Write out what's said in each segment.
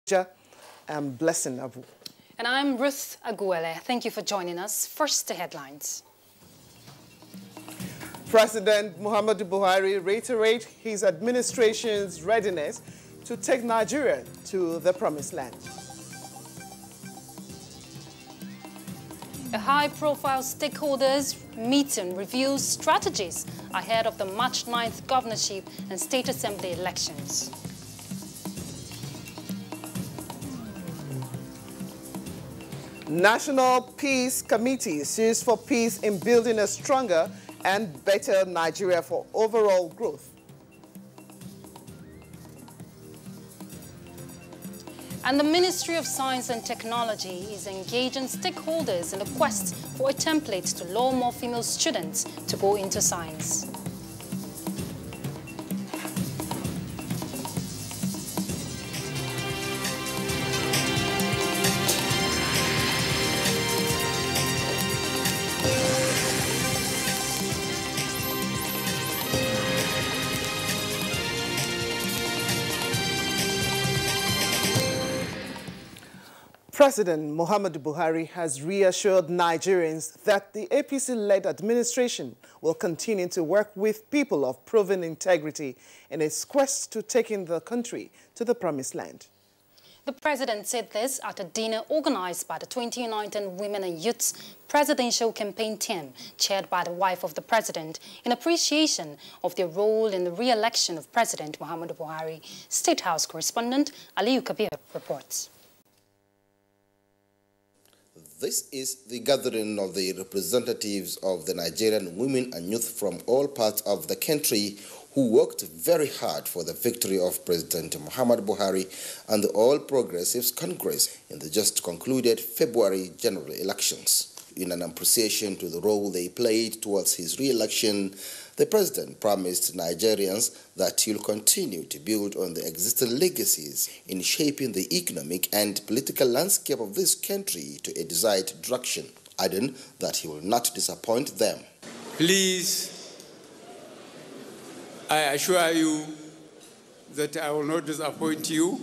Abuja. I'm Blessing Abu. And I'm Ruth Aguele. Thank you for joining us. First, the headlines. President Muhammadu Buhari reiterates his administration's readiness to take Nigeria to the promised land. A high-profile stakeholders meeting reviews strategies ahead of the March 9th governorship and state assembly elections. National Peace Committee sues for peace in building a stronger and better Nigeria for overall growth. And the Ministry of Science and Technology is engaging stakeholders in a quest for a template to lure more female students to go into science. President Muhammadu Buhari has reassured Nigerians that the APC-led administration will continue to work with people of proven integrity in its quest to taking the country to the promised land. The president said this at a dinner organized by the 2019 Women and Youths Presidential Campaign Team, chaired by the wife of the president, in appreciation of their role in the re-election of President Muhammadu Buhari. State House correspondent Aliyu Kabir reports. This is the gathering of the representatives of the Nigerian women and youth from all parts of the country who worked very hard for the victory of President Muhammadu Buhari and the All Progressives Congress in the just concluded February general elections. In an appreciation to the role they played towards his re-election, the president promised Nigerians that he will continue to build on the existing legacies in shaping the economic and political landscape of this country to a desired direction, adding that he will not disappoint them. Please, I assure you that I will not disappoint you.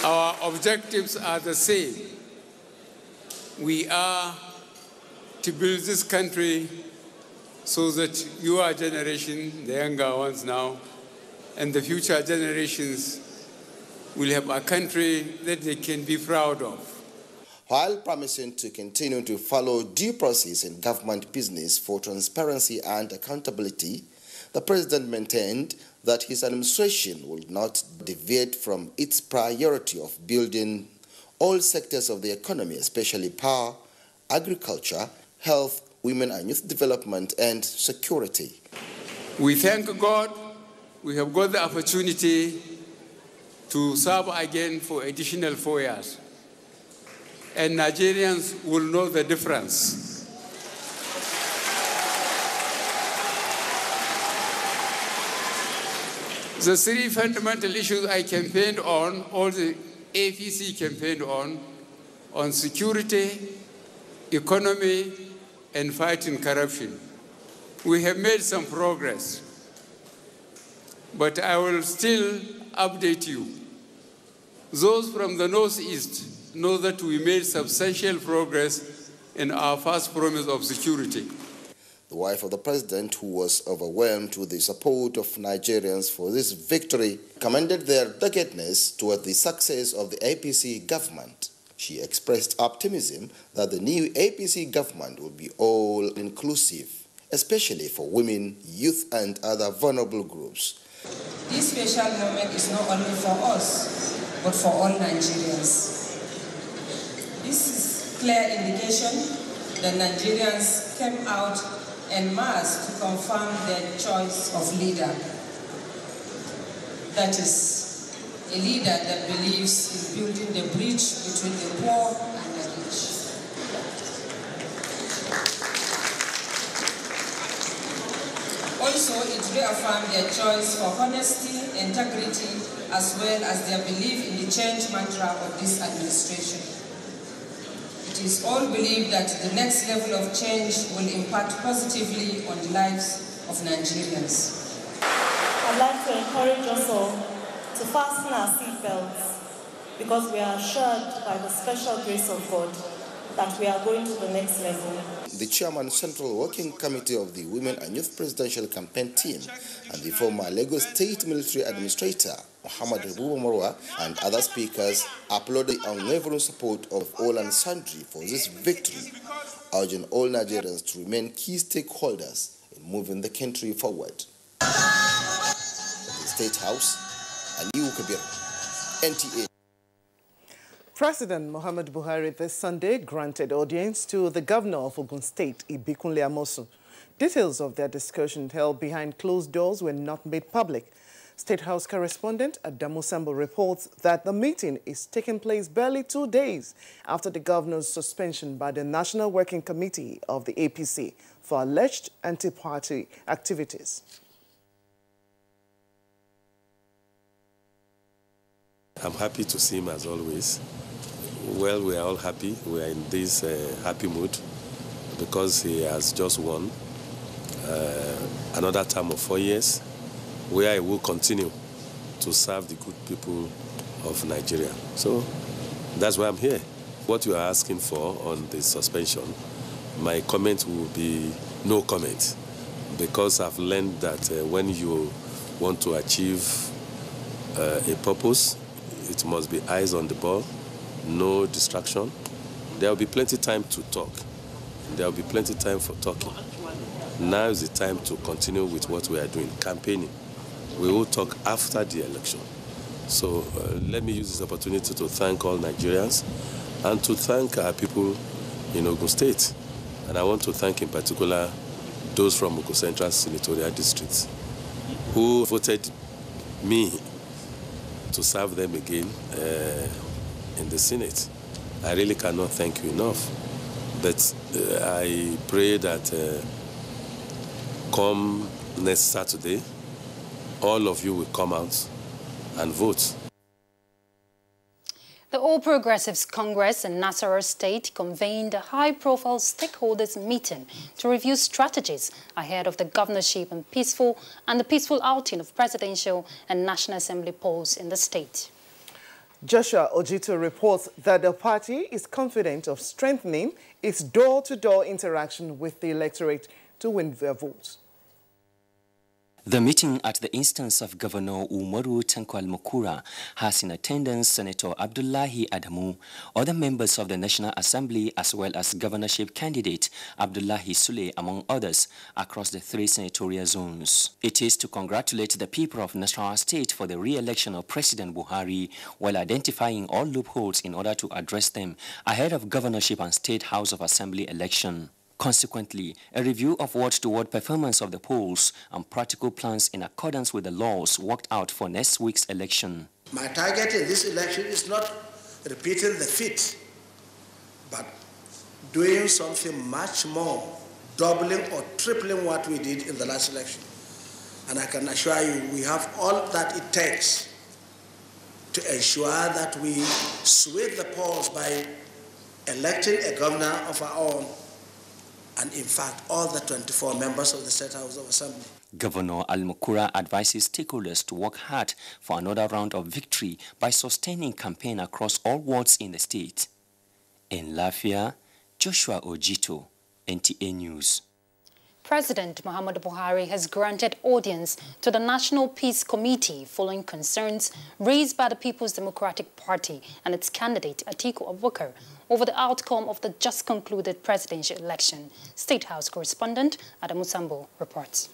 Our objectives are the same. We are to build this country so that your generation, the younger ones now, and the future generations will have a country that they can be proud of. While promising to continue to follow due process in government business for transparency and accountability, the president maintained that his administration will not deviate from its priority of building all sectors of the economy, especially power, agriculture, health, women and youth development, and security. We thank God we have got the opportunity to serve again for additional 4 years. And Nigerians will know the difference. The three fundamental issues I campaigned on, all the APC campaigned on security, economy, and fighting corruption. We have made some progress, but I will still update you. Those from the Northeast know that we made substantial progress in our first promise of security. The wife of the president, who was overwhelmed with the support of Nigerians for this victory, commended their doggedness toward the success of the APC government. She expressed optimism that the new APC government will be all-inclusive, especially for women, youth, and other vulnerable groups. This special moment is not only for us, but for all Nigerians. This is clear indication that Nigerians came out en masse to confirm their choice of leader. That is, a leader that believes in building the bridge between the poor and the rich. Also, it reaffirmed their choice for honesty, integrity, as well as their belief in the change mantra of this administration. It is all believed that the next level of change will impact positively on the lives of Nigerians. I'd like to encourage us all to fasten our seatbelts because we are assured by the special grace of God that we are going to the next level. The chairman Central Working Committee of the Women and Youth Presidential Campaign Team and the former Lagos State Military Administrator Muhammad Marwa and other speakers applauded the unwavering support of all and sundry for this victory, urging all Nigerians to remain key stakeholders in moving the country forward. At the State House, Aliu Kabir, NTA. President Muhammad Buhari this Sunday granted audience to the governor of Ogun State, Ibikunle Amosu. Details of their discussion held behind closed doors were not made public. State House correspondent Adamu Sambo reports that the meeting is taking place barely 2 days after the governor's suspension by the National Working Committee of the APC for alleged anti-party activities. I'm happy to see him as always. Well, we are all happy. We are in this happy mood because he has just won another term of 4 years, where he will continue to serve the good people of Nigeria. So that's why I'm here. What you are asking for on the suspension, my comment will be no comment, because I've learned that when you want to achieve a purpose, it must be eyes on the ball, no distraction. There will be plenty of time to talk. There will be plenty of time for talking. Now is the time to continue with what we are doing, campaigning. We will talk after the election. So let me use this opportunity to thank all Nigerians and to thank our people in Ogun State. And I want to thank in particular those from Ogun Central Senatorial District who voted me to serve them again in the Senate. I really cannot thank you enough. But I pray that come next Saturday, all of you will come out and vote. The All Progressives Congress in Nasarawa State convened a high-profile stakeholders meeting to review strategies ahead of the governorship and the peaceful outing of presidential and National Assembly polls in the state. Joshua Ojito reports that the party is confident of strengthening its door-to-door interaction with the electorate to win their votes. The meeting at the instance of Governor Umaru Tanko Al-Mukura has in attendance Senator Abdullahi Adamu, other members of the National Assembly as well as governorship candidate Abdullahi Sule, among others, across the 3 senatorial zones. It is to congratulate the people of Nasarawa State for the re-election of President Buhari while identifying all loopholes in order to address them ahead of governorship and State House of Assembly election. Consequently, a review of word-to-word performance of the polls and practical plans in accordance with the laws worked out for next week's election. My target in this election is not repeating the feat, but doing something much more, doubling or tripling what we did in the last election. And I can assure you, we have all that it takes to ensure that we sway the polls by electing a governor of our own, and in fact, all the 24 members of the State House of Assembly. Governor Al-Mukura advises stakeholders to work hard for another round of victory by sustaining campaign across all wards in the state. In Lafia, Joshua Ojito, NTA News. President Muhammad Buhari has granted audience to the National Peace Committee following concerns raised by the People's Democratic Party and its candidate Atiku Abubakar over the outcome of the just concluded presidential election. State House correspondent Adamu Sambo reports.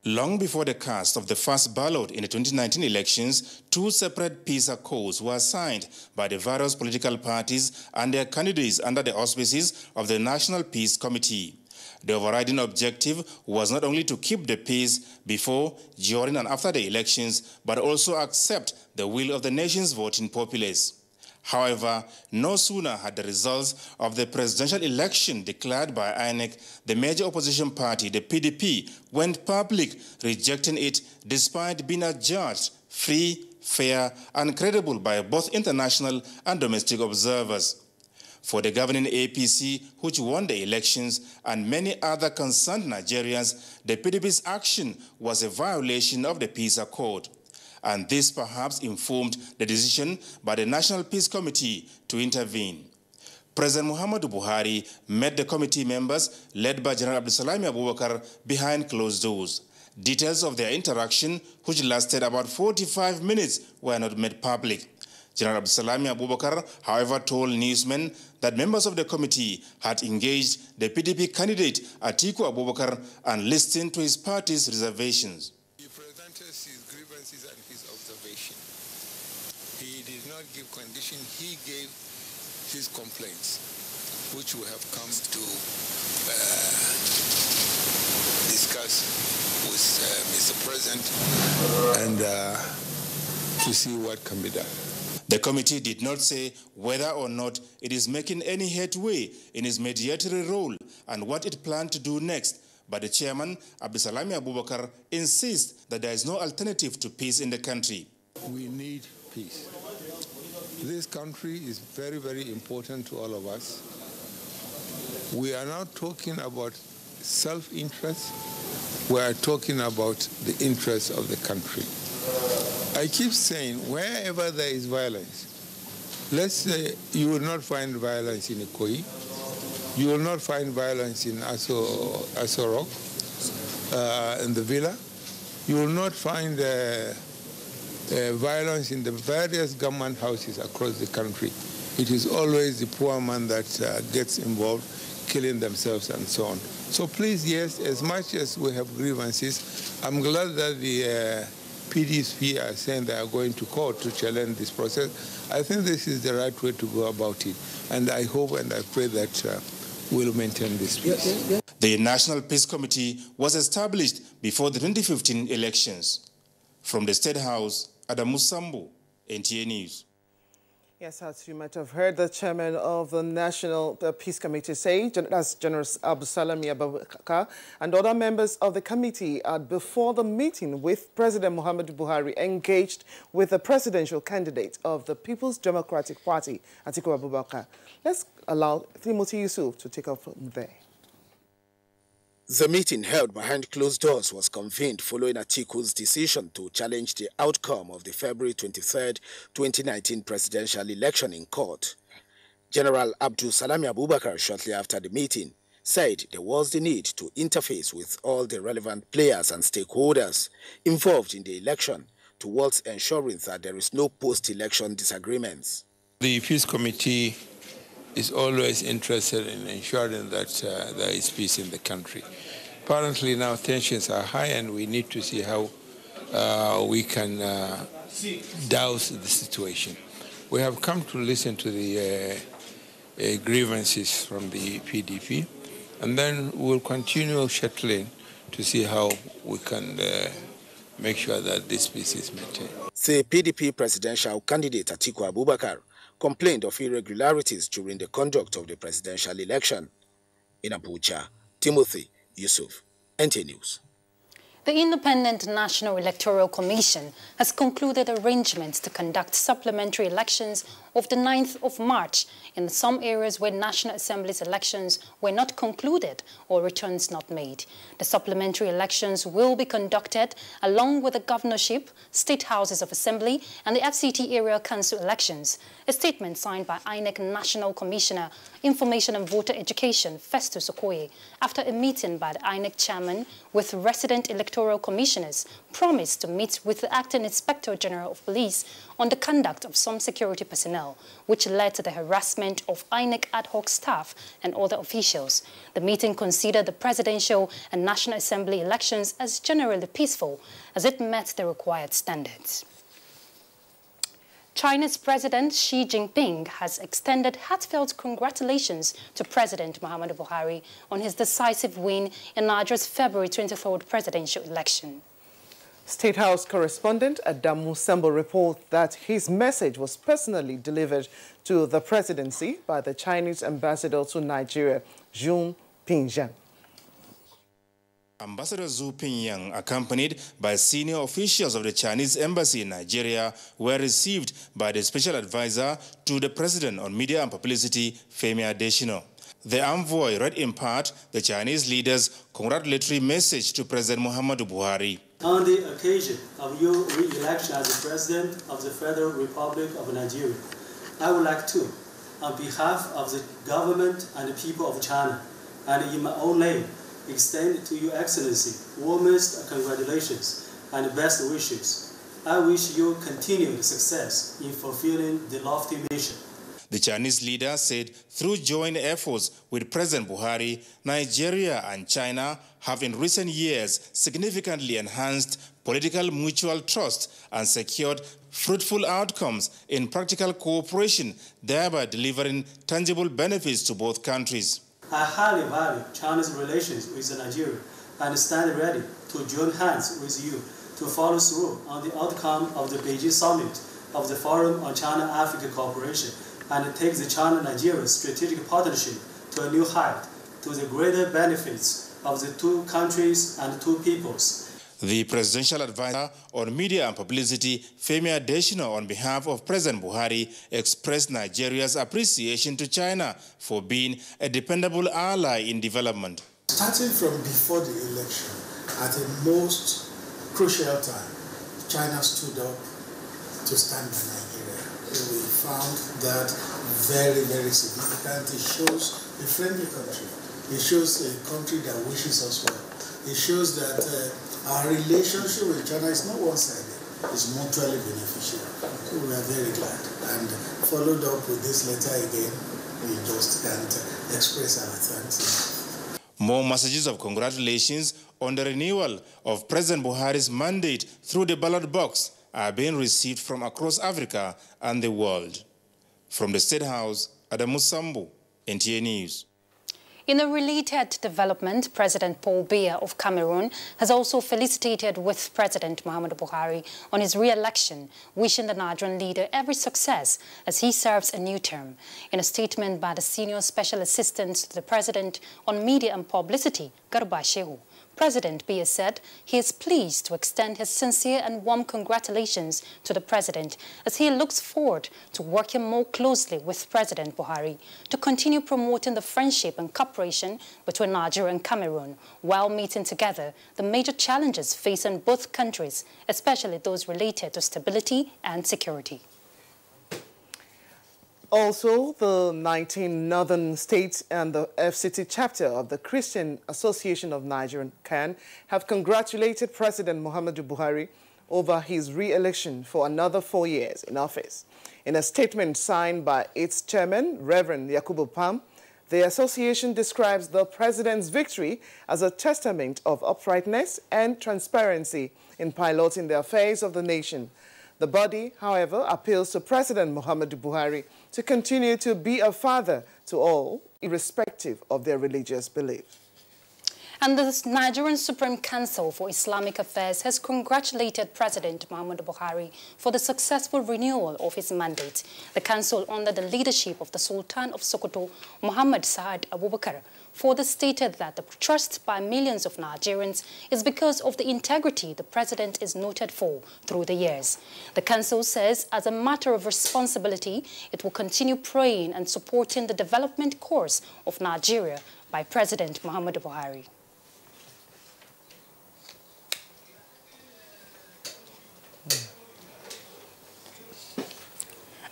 Long before the cast of the first ballot in the 2019 elections, 2 separate peace accords were signed by the various political parties and their candidates under the auspices of the National Peace Committee. The overriding objective was not only to keep the peace before, during and after the elections, but also accept the will of the nation's voting populace. However, no sooner had the results of the presidential election declared by INEC, the major opposition party, the PDP, went public, rejecting it despite being adjudged free, fair, and credible by both international and domestic observers. For the governing APC, which won the elections, and many other concerned Nigerians, the PDP's action was a violation of the Peace Accord. And this perhaps informed the decision by the National Peace Committee to intervene. President Muhammadu Buhari met the committee members, led by General Abdusalami Abubakar, behind closed doors. Details of their interaction, which lasted about 45 minutes, were not made public. General Abdusalami Abubakar, however, told newsmen that members of the committee had engaged the PDP candidate Atiku Abubakar and listened to his party's reservations. He presented his grievances and his observation. He did not give condition, he gave his complaints, which we have come to discuss with Mr. President and to see what can be done. The committee did not say whether or not it is making any headway in its mediatory role and what it planned to do next, but the chairman, Abdusalami Abubakar, insists that there is no alternative to peace in the country. We need peace. This country is very, very important to all of us. We are not talking about self-interest. We are talking about the interests of the country. I keep saying, wherever there is violence, let's say you will not find violence in Ikoyi, you will not find violence in Aso Rock, in the villa, you will not find violence in the various government houses across the country. It is always the poor man that gets involved, killing themselves and so on. So please, yes, as much as we have grievances, I'm glad that the PDP are saying they are going to court to challenge this process. I think this is the right way to go about it. And I hope and I pray that we'll maintain this peace. The National Peace Committee was established before the 2015 elections. From the State House, Adamu Sambo, NTA News. Yes, as you might have heard, the chairman of the National Peace Committee say, that's General Abdusalami Abubakar, and other members of the committee before the meeting with President Muhammadu Buhari engaged with the presidential candidate of the People's Democratic Party, Atiku Abubakar. Let's allow Timothy Yusuf to take off from there. The meeting held behind closed doors was convened following Atiku's decision to challenge the outcome of the February 23, 2019 presidential election in court. General Abdusalami Abubakar, shortly after the meeting, said there was the need to interface with all the relevant players and stakeholders involved in the election towards ensuring that there is no post-election disagreements. The Peace Committee is always interested in ensuring that there is peace in the country. Apparently now tensions are high and we need to see how we can douse the situation. We have come to listen to the grievances from the PDP, and then we'll continue shuttling to see how we can make sure that this peace is maintained. The PDP presidential candidate Atiku Abubakar complained of irregularities during the conduct of the presidential election. In Abuja, Timothy Yusuf, NTA News. The Independent National Electoral Commission has concluded arrangements to conduct supplementary elections of the 9th of March in some areas where National Assembly's elections were not concluded or returns not made. The supplementary elections will be conducted along with the governorship, state houses of assembly, and the FCT area council elections. A statement signed by INEC National Commissioner, Information and Voter Education, Festus Okoye, after a meeting by the INEC chairman with resident electoral commissioners, promised to meet with the acting Inspector General of Police on the conduct of some security personnel, which led to the harassment of INEC ad hoc staff and other officials. The meeting considered the presidential and National Assembly elections as generally peaceful, as it met the required standards. China's President Xi Jinping has extended heartfelt congratulations to President Muhammadu Buhari on his decisive win in Nigeria's February 23rd presidential election. State House correspondent Adamu Sambo reports that his message was personally delivered to the presidency by the Chinese ambassador to Nigeria, Jun Pingzhen. 'Congratulations, President Muhammadu Buhari, on your victory. May God bless you and your family. May God continue to strengthen you. May God continue to Ambassador Zhu Pingyang, accompanied by senior officials of the Chinese embassy in Nigeria, were received by the special advisor to the president on media and publicity, Femi Adesina. The envoy read in part the Chinese leader's congratulatory message to President Muhammadu Buhari. On the occasion of your re-election as the President of the Federal Republic of Nigeria, I would like to, on behalf of the government and the people of China, and in my own name, extend to Your Excellency warmest congratulations and best wishes. I wish you continued success in fulfilling the lofty mission. The Chinese leader said through joint efforts with President Buhari, Nigeria and China have in recent years significantly enhanced political mutual trust and secured fruitful outcomes in practical cooperation, thereby delivering tangible benefits to both countries. I highly value China's relations with Nigeria and stand ready to join hands with you to follow through on the outcome of the Beijing summit of the Forum on China-Africa Cooperation and take the China-Nigeria strategic partnership to a new height to the greater benefits of the two countries and two peoples. The presidential advisor on media and publicity, Femi Adesina, on behalf of President Buhari, expressed Nigeria's appreciation to China for being a dependable ally in development. Starting from before the election, at a most crucial time, China stood up to stand by Nigeria. We found that very, very significant. It shows a friendly country. It shows a country that wishes us well. It shows that our relationship with China is not one-sided, it's mutually beneficial. So we are very glad. And followed up with this letter again, we just can't express our thanks. More messages of congratulations on the renewal of President Buhari's mandate through the ballot box are being received from across Africa and the world. From the State House, Adamu Sambu, NTA News. In a related development, President Paul Biya of Cameroon has also felicitated with President Muhammadu Buhari on his re-election, wishing the Nigerian leader every success as he serves a new term. In a statement by the Senior Special Assistant to the President on Media and Publicity, Garba Shehu, President Biya said he is pleased to extend his sincere and warm congratulations to the President as he looks forward to working more closely with President Buhari to continue promoting the friendship and cooperation between Nigeria and Cameroon while meeting together the major challenges facing both countries, especially those related to stability and security. Also, the 19 northern states and the FCT chapter of the Christian Association of Nigeria, CAN, have congratulated President Muhammadu Buhari over his re-election for another 4 years in office. In a statement signed by its chairman, Reverend Yakubu Pam, the association describes the president's victory as a testament of uprightness and transparency in piloting the affairs of the nation. The body, however, appeals to President Muhammadu Buhari to continue to be a father to all, irrespective of their religious belief. And the Nigerian Supreme Council for Islamic Affairs has congratulated President Muhammadu Buhari for the successful renewal of his mandate. The council, under the leadership of the Sultan of Sokoto, Muhammad Saad Abubakar, further stated that the trust by millions of Nigerians is because of the integrity the president is noted for through the years. The council says, as a matter of responsibility, it will continue praying and supporting the development course of Nigeria by President Muhammadu Buhari.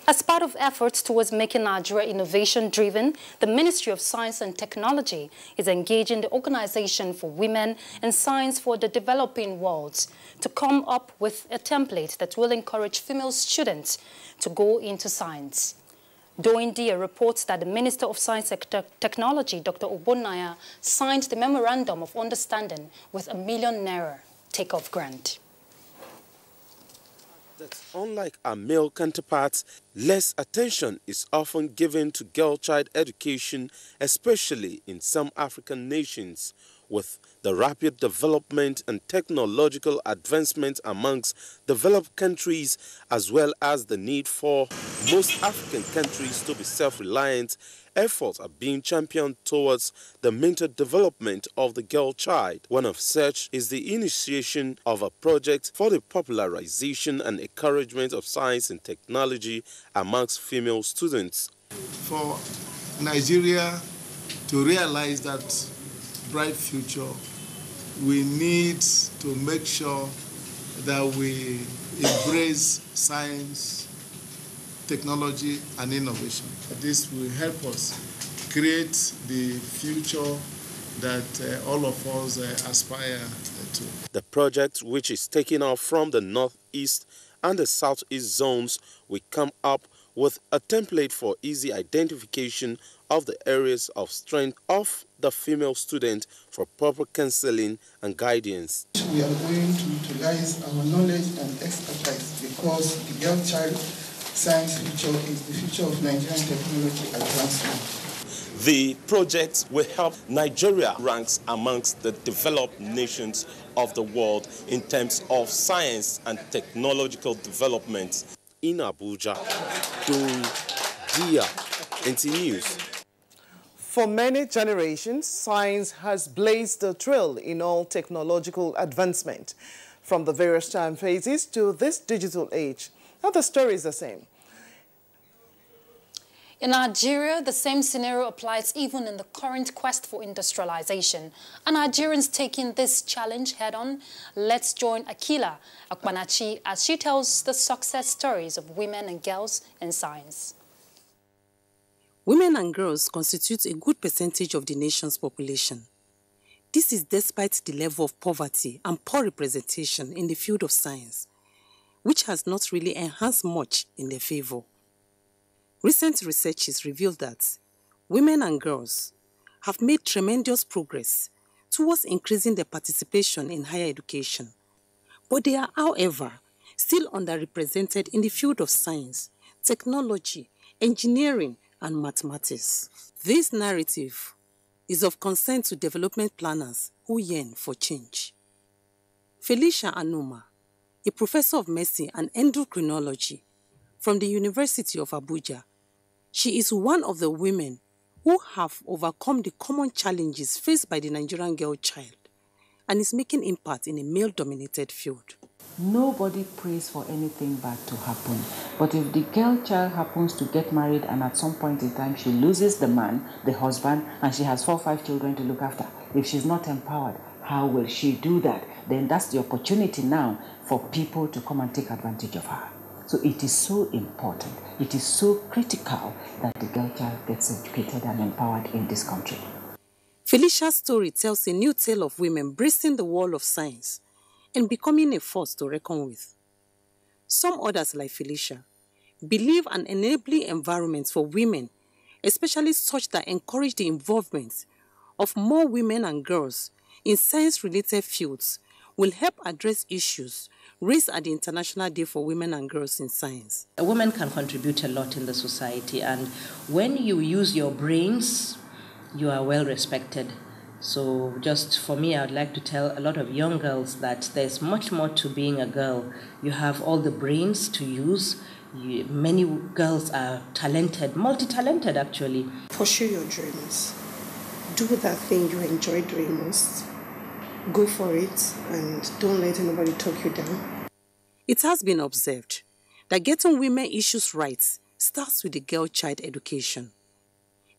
As part of efforts towards making Nigeria innovation-driven, the Ministry of Science and Technology is engaging the Organization for Women in Science for the Developing World to come up with a template that will encourage female students to go into science. Doindia reports that the Minister of Science and Technology, Dr. Obonaya, signed the Memorandum of Understanding with ₦1 million take-off grant. That unlike our male counterparts, less attention is often given to girl-child education, especially in some African nations. With the rapid development and technological advancement amongst developed countries, as well as the need for most African countries to be self-reliant, efforts are being championed towards the mental development of the girl child. One of such is the initiation of a project for the popularization and encouragement of science and technology amongst female students. For Nigeria to realize that bright future, we need to make sure that we embrace science, technology, and innovation. This will help us create the future that all of us aspire to. The project, which is taking off from the northeast and the southeast zones, will come up with a template for easy identification of the areas of strength of the female student for proper counseling and guidance. We are going to utilize our knowledge and expertise because the girl child science future is the future of Nigerian technology advancement. The project will help Nigeria ranks amongst the developed nations of the world in terms of science and technological development. In Abuja, Dia, NT News. For many generations, science has blazed a trail in all technological advancement, from the various time phases to this digital age. Now the story is the same. In Nigeria, the same scenario applies even in the current quest for industrialization. Are Nigerians taking this challenge head-on? Let's join Akila Akpanachi as she tells the success stories of women and girls in science. Women and girls constitute a good percentage of the nation's population. This is despite the level of poverty and poor representation in the field of science, which has not really enhanced much in their favor. Recent researches reveal that women and girls have made tremendous progress towards increasing their participation in higher education. But they are, however, still underrepresented in the field of science, technology, engineering, and mathematics. This narrative is of concern to development planners who yearn for change. Felicia Anuma, a professor of medicine and endocrinology from the University of Abuja, she is one of the women who have overcome the common challenges faced by the Nigerian girl child and is making impact in a male-dominated field. Nobody prays for anything bad to happen. But if the girl child happens to get married and at some point in time she loses the man, the husband, and she has 4 or 5 children to look after, if she's not empowered, how will she do that? Then that's the opportunity now for people to come and take advantage of her. So it is so important, it is so critical that the girl child gets educated and empowered in this country. Felicia's story tells a new tale of women bracing the wall of science and becoming a force to reckon with. Some others, like Felicia, believe an enabling environment for women, especially such that encourage the involvement of more women and girls in science-related fields, will help address issues raised at the International Day for Women and Girls in Science. A woman can contribute a lot in the society, and when you use your brains, you are well respected. So just for me, I would like to tell a lot of young girls that there's much more to being a girl. You have all the brains to use. Many girls are talented, multi-talented actually. Pursue your dreams. Do that thing you enjoy doing most. Go for it and don't let anybody talk you down. It has been observed that getting women issues right starts with the girl child education.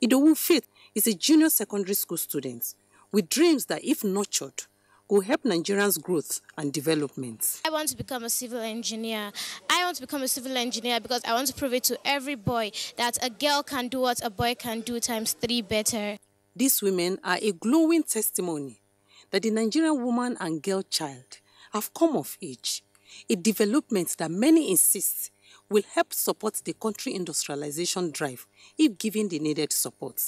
Idowu Faith is a junior secondary school student with dreams that, if nurtured, will help Nigerians' growth and development. I want to become a civil engineer. I want to become a civil engineer because I want to prove it to every boy that a girl can do what a boy can do ×3 better. These women are a glowing testimony that the Nigerian woman and girl child have come of age, a development that many insist will help support the country industrialization drive if given the needed support.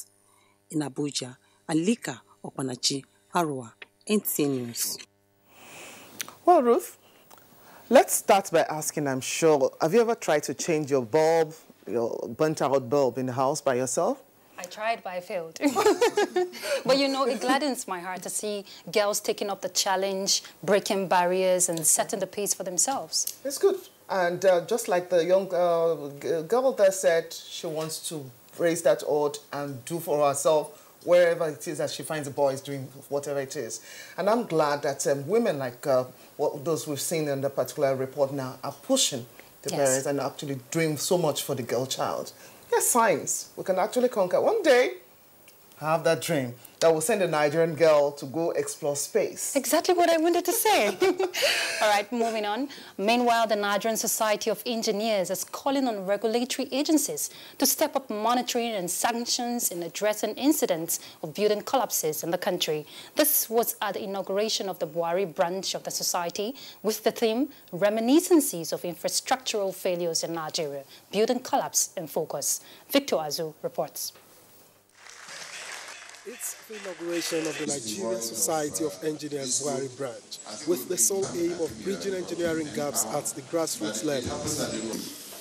In Abuja, Alika Okpanachi, Arua, NT News. Well, Ruth, let's start by asking, I'm sure, have you ever tried to change your bulb, your burnt-out bulb in the house by yourself? I tried, but I failed. But you know, it gladdens my heart to see girls taking up the challenge, breaking barriers, and setting the pace for themselves. It's good. And just like the young girl that said she wants to raise that odd and do for herself wherever it is that she finds the boys doing whatever it is. And I'm glad that women like those we've seen in the particular report now are pushing the parents and actually doing so much for the girl child. Yes, science. We can actually conquer. One day, have that dream that will send a Nigerian girl to go explore space. Exactly what I wanted to say. All right, moving on. Meanwhile, the Nigerian Society of Engineers is calling on regulatory agencies to step up monitoring and sanctions in addressing incidents of building collapses in the country. This was at the inauguration of the Buhari branch of the society with the theme, Reminiscences of Infrastructural Failures in Nigeria, Building Collapse in Focus. Victor Azu reports. It's the inauguration of the Nigerian Society of Engineers Buhari branch with the sole aim of bridging engineering gaps at the grassroots level.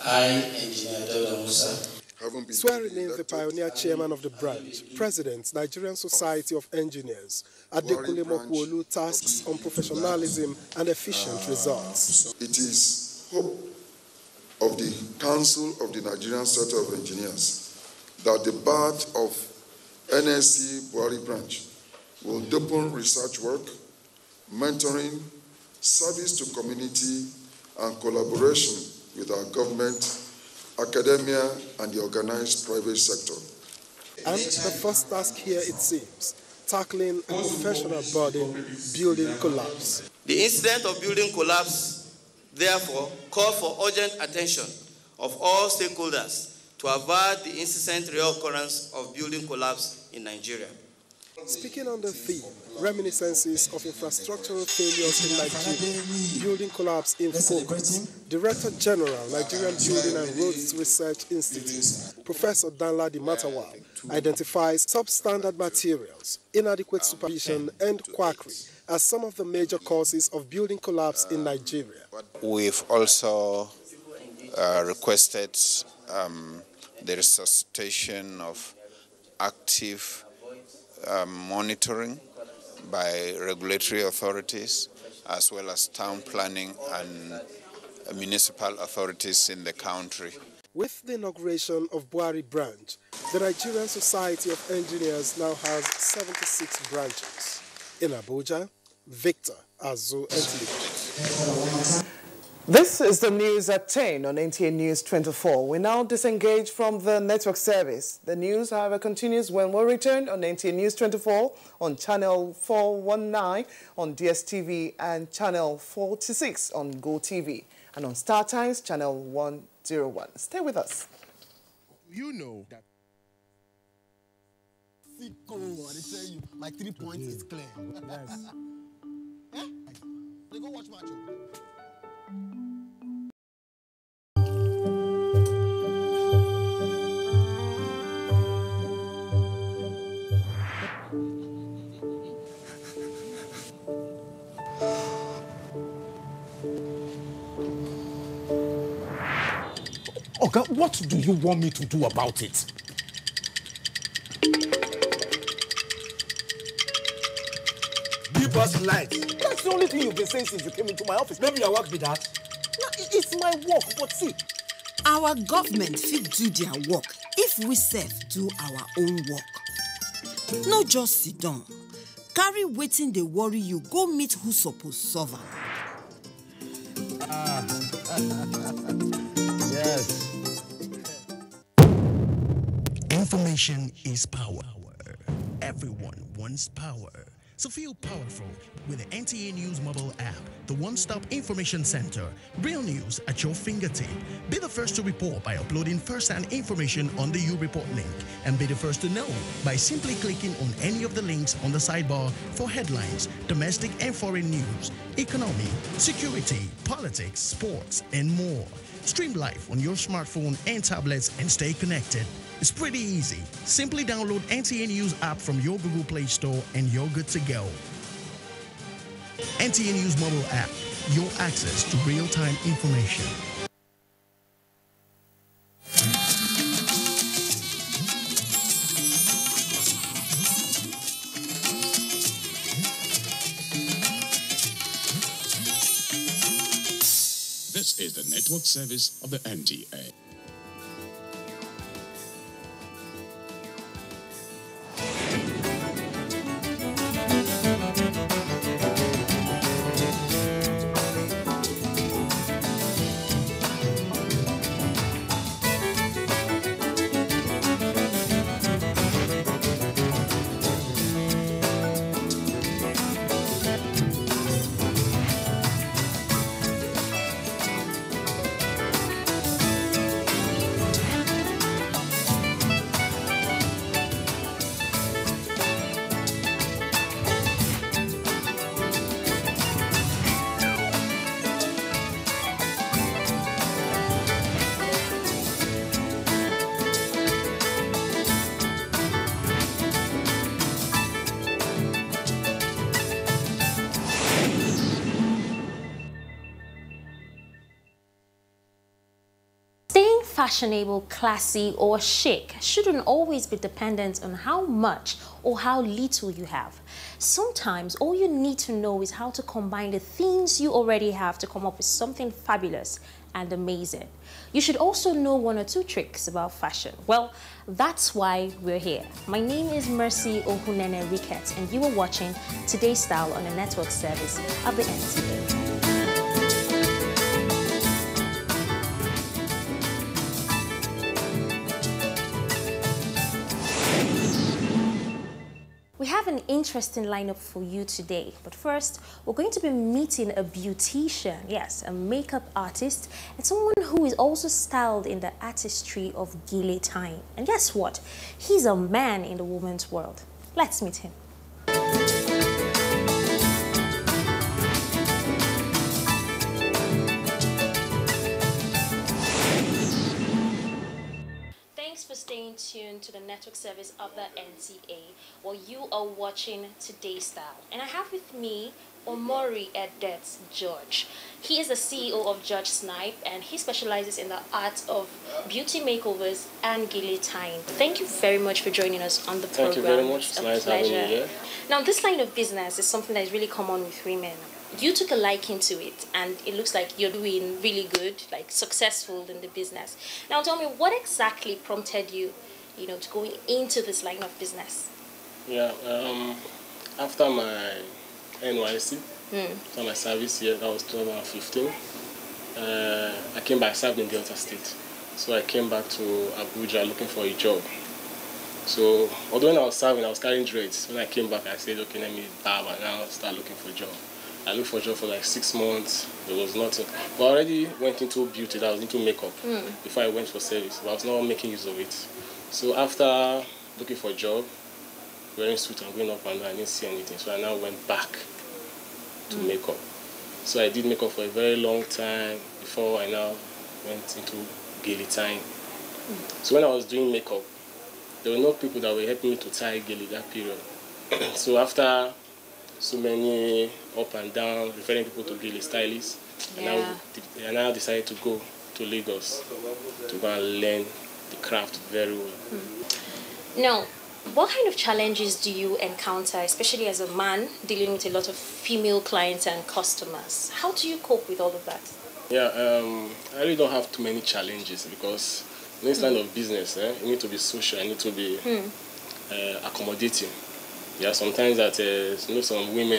I, Engineer Dauda Musa. Swearing in the pioneer chairman of the branch, President, Nigerian Society of Engineers, Adekunle Mokuolu, tasks on professionalism and efficient results. It is hope of the Council of the Nigerian Society of Engineers that the batch of NSC Buhari branch will deepen research work, mentoring, service to community, and collaboration with our government, academia, and the organized private sector. And the first task here, it seems, tackling a professional burden, building collapse. The incident of building collapse, therefore, called for urgent attention of all stakeholders to avert the incessant reoccurrence of building collapse in Nigeria. Speaking on the theme, Reminiscences of Infrastructural Failures in Nigeria, Building Collapse in Focus, Director General, Nigerian Building and Roads Research Institute, Professor Danladi Matawa, identifies substandard materials, inadequate supervision, and quackery as some of the major causes of building collapse in Nigeria. We've also requested the resuscitation of active monitoring by regulatory authorities as well as town planning and municipal authorities in the country. With the inauguration of Buhari branch, the Nigerian Society of Engineers now has 76 branches. In Abuja, Victor Azu, NTA. This is the news at 10 on NTA News 24. We now disengage from the network service. The news, however, continues when we return on NTA News 24 on channel 419 on DSTV and channel 46 on GoTV and on Star Times channel 101. Stay with us. You know that. I tell you, my 3 points is clear. Yes. Eh? They go watch match. Okay, what do you want me to do about it? Give us light. That's the only thing you've been saying since you came into my office. Maybe your work be that. No, it's my work, but see. Our government fit do their work if we sef do our own work. No just sit down. Carry wetin dey worry you, go meet who suppose solve am. Yes. Information is power. Everyone wants power. So feel powerful with the NTA News mobile app, the one-stop information center. Real news at your fingertip. Be the first to report by uploading first-hand information on the U-Report link. And be the first to know by simply clicking on any of the links on the sidebar for headlines, domestic and foreign news, economy, security, politics, sports, and more. Stream live on your smartphone and tablets and stay connected. It's pretty easy. Simply download NTA News app from your Google Play Store and you're good to go. NTA News mobile app, your access to real-time information. This is the network service of the NTA. fashionable, classy, or chic shouldn't always be dependent on how much or how little you have. Sometimes all you need to know is how to combine the things you already have to come up with something fabulous and amazing. You should also know 1 or 2 tricks about fashion. Well, that's why we're here. My name is Mercy Ohunene Ricketts, and you are watching Today's Style on the network service of the NTA. We have an interesting lineup for you today, but first we're going to be meeting a beautician, yes, a makeup artist, and someone who is also styled in the artistry of Gile time. And guess what? He's a man in the woman's world. Let's meet him. Thanks for staying tuned to the network service of the NTA, while you are watching Today's Style. And I have with me Omori Edet George. He is the CEO of George Snipe, and he specializes in the art of beauty makeovers and guillotine. Thank you very much for joining us on the program. Thank you very much. It's nice having you here. Now, this line of business is something that is really common with women. You took a liking to it, and it looks like you're doing really good, like successful in the business. Now, tell me, what exactly prompted you, to go into this line of business? Yeah, after my NYC, after my service year, that was 2015, I came back, I served in Delta State. So I came back to Abuja looking for a job. So, although when I was serving, I was carrying dreads. When I came back, I said, okay, let me barb and now start looking for a job. I looked for a job for like 6 months. There was nothing. But I already went into beauty. I was into makeup before I went for service. But I was not making use of it. So after looking for a job, wearing suit and going up and down, I didn't see anything. So I now went back to makeup. So I did makeup for a very long time before I now went into guillotine. So when I was doing makeup, there were no people that were helping me to tie guillotine that period. So after so many up and down, referring people to guillotine stylists, I now decided to go to Lagos to go and learn the craft very well. Now, what kind of challenges do you encounter, especially as a man dealing with a lot of female clients and customers? How do you cope with all of that? Yeah, I really don't have too many challenges because in this kind of business, you need to be social, you need to be accommodating. Yeah, sometimes that some women